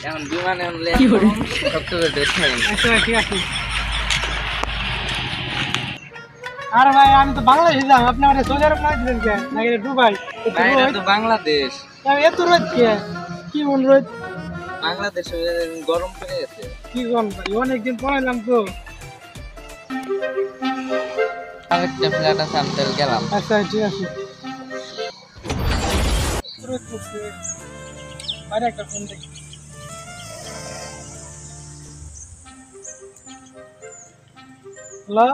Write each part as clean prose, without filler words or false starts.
এখন বিমানে সব তো আচ্ছা ঠিক আছে। আরে ভাই আমি তো বাংলাদেশে যাই, আপনি আমাদের সৌদি আরব না দিলেন কে নাকি দুবাই? তো বাংলাদেশ। এত রোদ কে? কি মন রোদ? বাংলাদেশে গরম পড়ে গেছে। কি কোন ভাই, অনেকদিন পড়াইলাম তো। আরেকটা ফ্ল্যাট আছে আমি তাহলে গেলাম। আচ্ছা ঠিক আছে। রোদ পড়ছে, বাইরে একটা ফোন দেখি। হ্যালো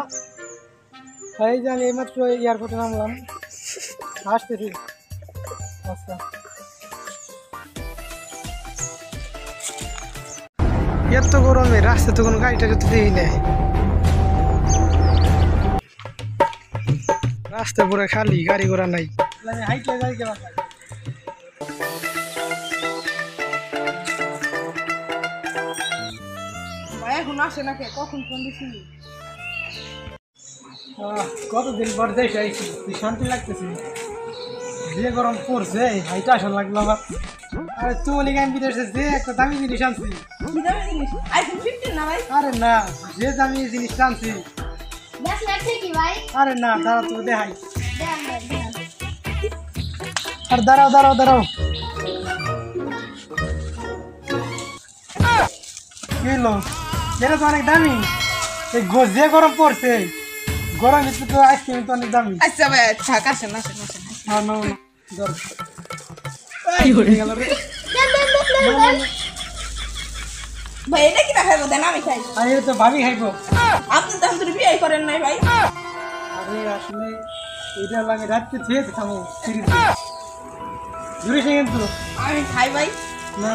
ভাই, আমি এইমাত্র এয়ারপোর্টে নামলাম, আসতেছি। আচ্ছা এত গরমে রাস্তা তো কোনো গাড়িটা তো দিই নেই, রাস্তা পুরো খালি, গাড়ি ঘোড়া নাই। এখন আসে না কে? কখন ফোন দিছি? কতদিন পর দেখে আইছি, শান্তি লাগতেছে। যে গরম পড়ছে হাইটা আসা লাগলো আমার। আরে তুই গান বিদেশে যে একটা দামি জিনিস আনছি। আরে না, যে দামি জিনিস আনছি। আরে না, দাঁড়া তো দেখাই। আর দাঁড়াও দাঁড়াও দাঁড়াও, কি হলো? এটা তো অনেক দামি। এই যে গরম পড়ছে, গরম ভিতরে তো আইসক্রিম তো অনেক দামি। আচ্ছা ভাই থাক, আসেন আসেন আসেন। না না না, ধর। ভাই এটা কি না খাইবো, দেন আমি খাই। আরে তো ভাবি খাইবো। আপনি তো আমি বিয়ে করেন নাই ভাই। আরে আসলে এটা হলো আমি রাত্রে খেয়ে খাবো, জুড়েছে কিন্তু আমি খাই ভাই। না।